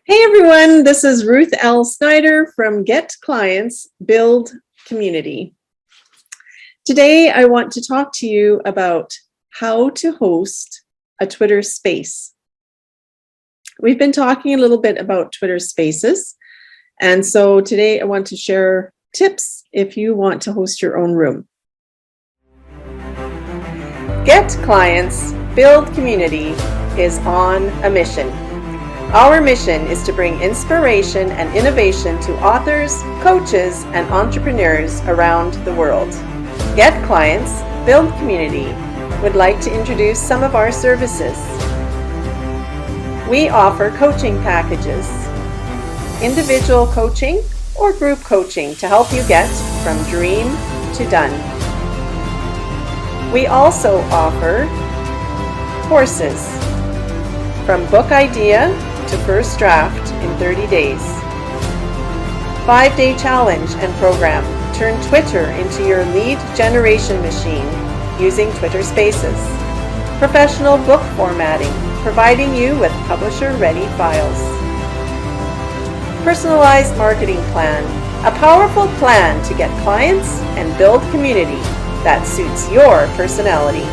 Hey everyone, this is Ruth L. Snyder from Get Clients, Build Community. Today I want to talk to you about how to host a Twitter space. We've been talking a little bit about Twitter spaces, and so today I want to share tips if you want to host your own room. Get Clients, Build Community is on a mission. Our mission is to bring inspiration and innovation to authors, coaches, and entrepreneurs around the world. Get Clients, Build Community would like to introduce some of our services. We offer coaching packages, individual coaching or group coaching to help you get from dream to done. We also offer courses from book idea to first draft in 30 days. 5-day challenge and program. Turn Twitter into your lead generation machine using Twitter Spaces. Professional book formatting, providing you with publisher-ready files. Personalized marketing plan, a powerful plan to get clients and build community that suits your personality.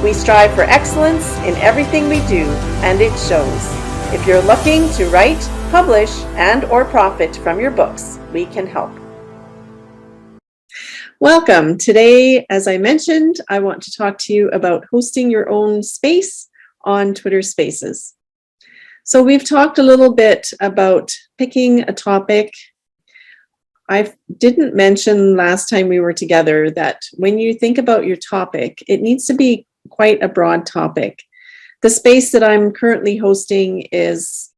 We strive for excellence in everything we do, and it shows. If you're looking to write, publish, and/or profit from your books, we can help. Welcome. Today, as I mentioned, I want to talk to you about hosting your own space on Twitter Spaces. So we've talked a little bit about picking a topic. I didn't mention last time we were together that when you think about your topic, it needs to be quite a broad topic. The space that I'm currently hosting is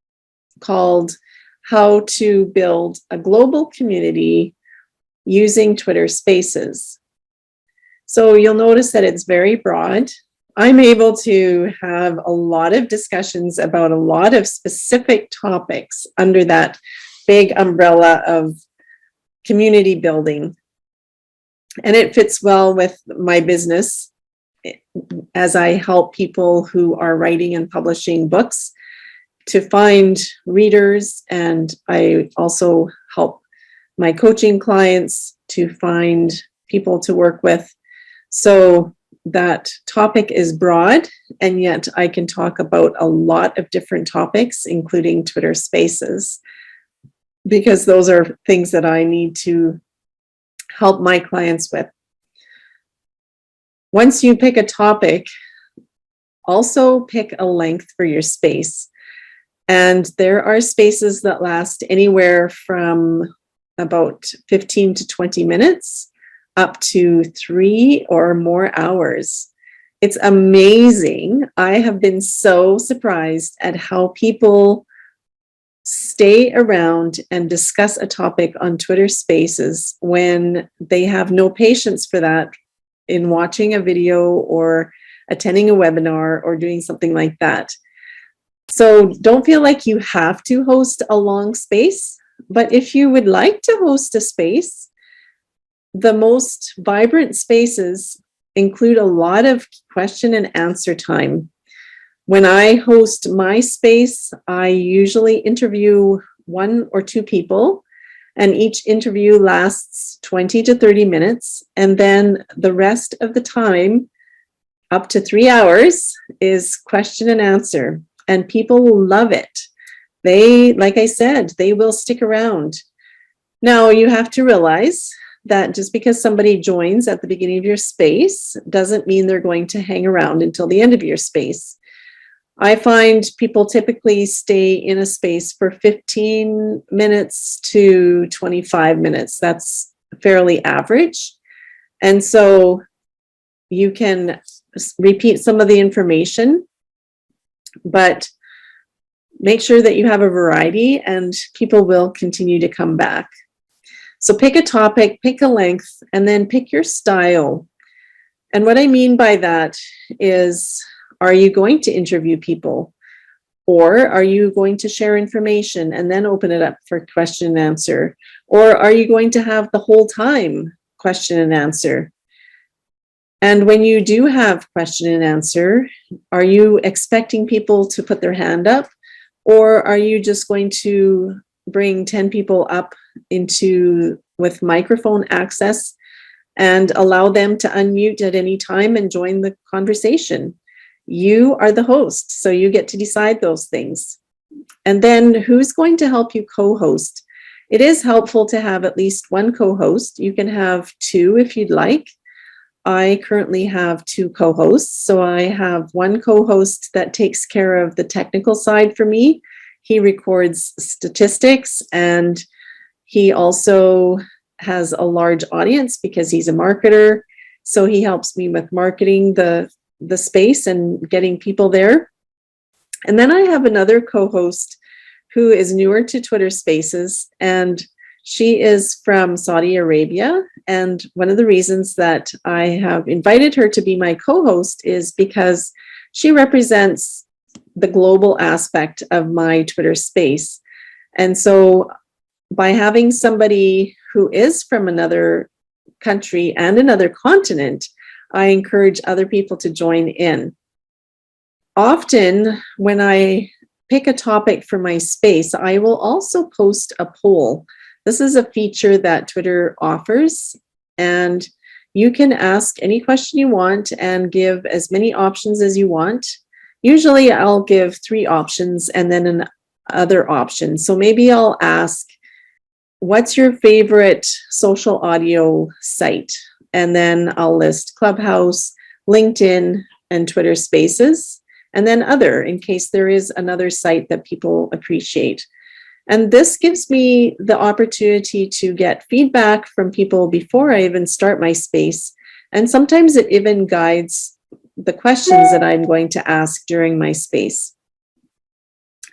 called How to Build a Global Community Using Twitter Spaces. So you'll notice that it's very broad. I'm able to have a lot of discussions about a lot of specific topics under that big umbrella of community building. And it fits well with my business as I help people who are writing and publishing books to find readers, and I also help my coaching clients to find people to work with. So that topic is broad, and yet I can talk about a lot of different topics, including Twitter Spaces, because those are things that I need to help my clients with. Once you pick a topic, also pick a length for your space. And there are spaces that last anywhere from about 15 to 20 minutes up to 3 or more hours. It's amazing. I have been so surprised at how people stay around and discuss a topic on Twitter Spaces when they have no patience for that in watching a video or attending a webinar or doing something like that. So don't feel like you have to host a long space, but if you would like to host a space, the most vibrant spaces include a lot of question and answer time. When I host my space, I usually interview 1 or 2 people, and each interview lasts 20 to 30 minutes. And then the rest of the time, up to 3 hours, is question and answer. And people will love it. They, like I said, they will stick around. Now, you have to realize that just because somebody joins at the beginning of your space doesn't mean they're going to hang around until the end of your space. I find people typically stay in a space for 15 minutes to 25 minutes. That's fairly average. And so you can repeat some of the information, but make sure that you have a variety and people will continue to come back. So pick a topic, pick a length, and then pick your style. And what I mean by that is, are you going to interview people? Or are you going to share information and then open it up for question and answer? Or are you going to have the whole time question and answer? And when you do have question and answer, are you expecting people to put their hand up? Or are you just going to bring 10 people up with microphone access and allow them to unmute at any time and join the conversation? You are the host, so you get to decide those things. And then who's going to help you co-host? It is helpful to have at least one co-host. You can have two if you'd like. I currently have two co-hosts. So I have one co-host that takes care of the technical side for me. He records statistics, and he also has a large audience because he's a marketer. So he helps me with marketing the space and getting people there. And then I have another co-host who is newer to Twitter Spaces, and she is from Saudi Arabia. And one of the reasons that I have invited her to be my co-host is because she represents the global aspect of my Twitter space. And so by having somebody who is from another country and another continent, I encourage other people to join in. Often when I pick a topic for my space, I will also post a poll. This is a feature that Twitter offers, and you can ask any question you want and give as many options as you want. Usually I'll give 3 options and then another option. So maybe I'll ask, what's your favorite social audio site? And then I'll list Clubhouse, LinkedIn, and Twitter Spaces, and then other, in case there is another site that people appreciate. And this gives me the opportunity to get feedback from people before I even start my space. And sometimes it even guides the questions that I'm going to ask during my space.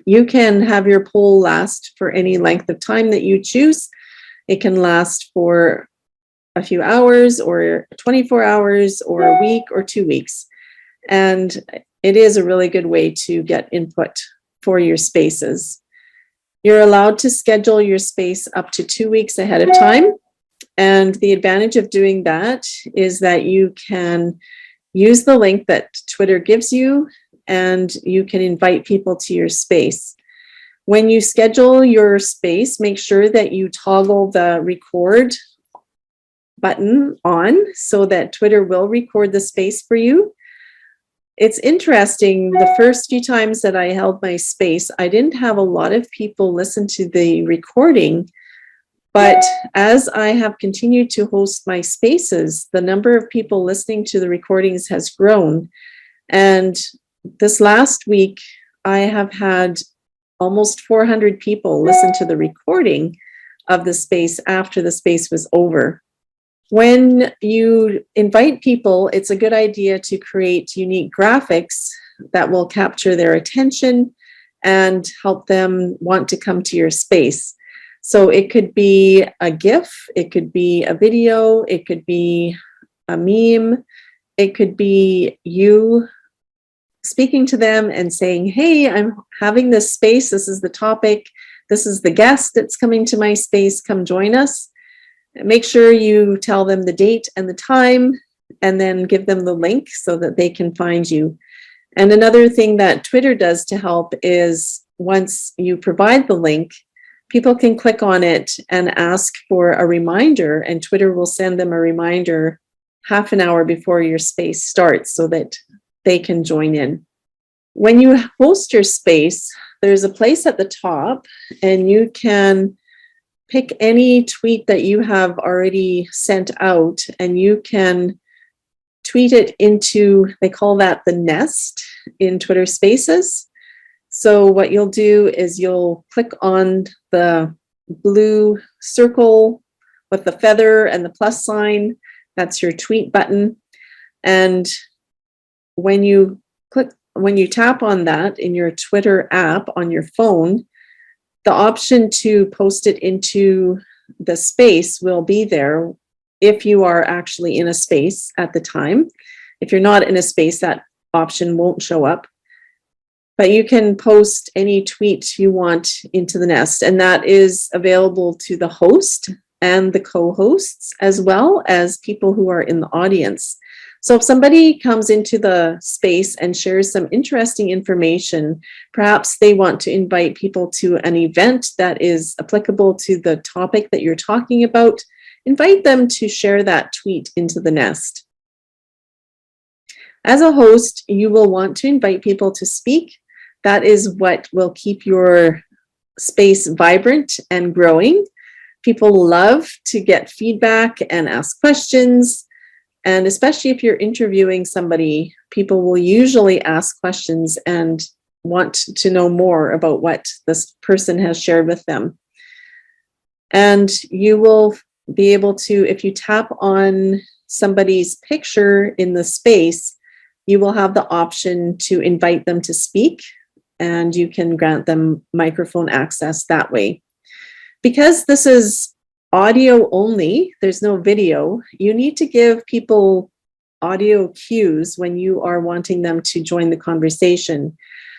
You can have your poll last for any length of time that you choose. It can last for a few hours or 24 hours or a week or 2 weeks. And it is a really good way to get input for your spaces. You're allowed to schedule your space up to 2 weeks ahead of time. And the advantage of doing that is that you can use the link that Twitter gives you, and you can invite people to your space. When you schedule your space, make sure that you toggle the record button on so that Twitter will record the space for you. It's interesting, the first few times that I held my space, I didn't have a lot of people listen to the recording, but as I have continued to host my spaces, the number of people listening to the recordings has grown. And this last week, I have had almost 400 people listen to the recording of the space after the space was over. When you invite people, it's a good idea to create unique graphics that will capture their attention and help them want to come to your space. So it could be a GIF, it could be a video, it could be a meme, it could be you speaking to them and saying, hey, I'm having this space, this is the topic, this is the guest that's coming to my space, come join us. Make sure you tell them the date and the time, and then give them the link so that they can find you. And another thing that Twitter does to help is once you provide the link, people can click on it and ask for a reminder, and Twitter will send them a reminder half an hour before your space starts so that they can join in. When you host your space, there's a place at the top, and you can pick any tweet that you have already sent out, and you can tweet it into, they call that the nest in Twitter Spaces. So what you'll do is you'll click on the blue circle with the feather and the plus sign. That's your tweet button. And when you tap on that in your Twitter app on your phone, the option to post it into the space will be there if you are actually in a space at the time. If you're not in a space, that option won't show up. But you can post any tweet you want into the nest, and that is available to the host and the co-hosts, as well as people who are in the audience. So if somebody comes into the space and shares some interesting information, perhaps they want to invite people to an event that is applicable to the topic that you're talking about, invite them to share that tweet into the nest. As a host, you will want to invite people to speak. That is what will keep your space vibrant and growing. People love to get feedback and ask questions. And especially if you're interviewing somebody, people will usually ask questions and want to know more about what this person has shared with them. And you will be able to, if you tap on somebody's picture in the space, you will have the option to invite them to speak, and you can grant them microphone access that way. Because this is audio only, there's no video, you need to give people audio cues when you are wanting them to join the conversation.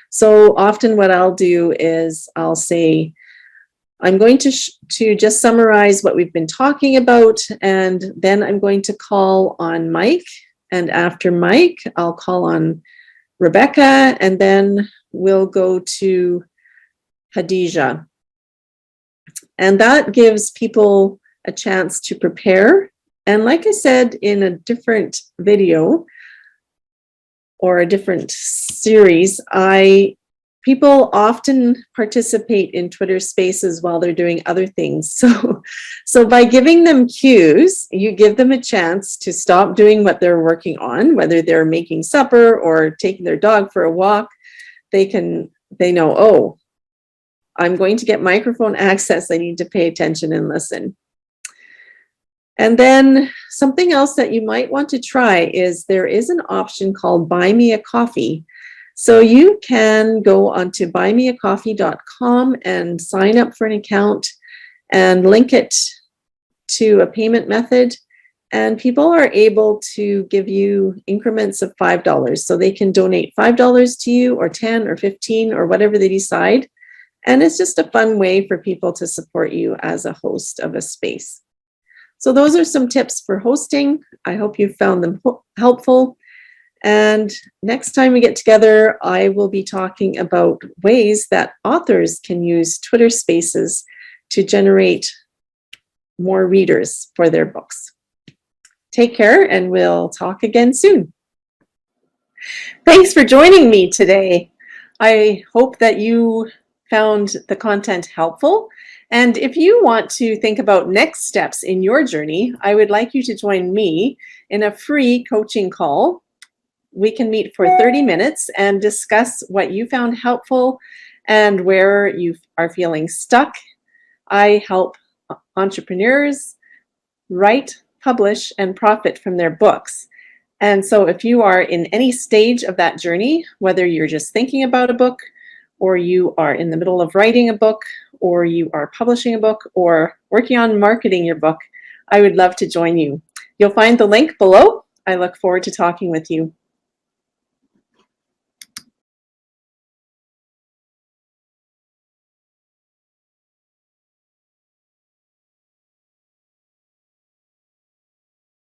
So often what I'll do is I'll say, I'm going to just summarize what we've been talking about, and then I'm going to call on Mike, and after Mike, I'll call on Rebecca, and then we'll go to Hadija. And that gives people a chance to prepare. And like I said, in a different video or a different series, people often participate in Twitter spaces while they're doing other things. So by giving them cues, you give them a chance to stop doing what they're working on, whether they're making supper or taking their dog for a walk. They know, oh, I'm going to get microphone access. I need to pay attention and listen. And then something else that you might want to try is there is an option called Buy Me a Coffee. So you can go onto buymeacoffee.com and sign up for an account and link it to a payment method. And people are able to give you increments of $5. So they can donate $5 to you, or 10 or 15 or whatever they decide. And it's just a fun way for people to support you as a host of a space. So those are some tips for hosting. I hope you found them helpful. And next time we get together, I will be talking about ways that authors can use Twitter Spaces to generate more readers for their books. Take care, and we'll talk again soon. Thanks for joining me today. I hope that you found the content helpful. And if you want to think about next steps in your journey, I would like you to join me in a free coaching call. We can meet for 30 minutes and discuss what you found helpful and where you are feeling stuck. I help entrepreneurs write, publish, and profit from their books. And so if you are in any stage of that journey, whether you're just thinking about a book, or you are in the middle of writing a book, or you are publishing a book, or working on marketing your book, I would love to join you. You'll find the link below. I look forward to talking with you.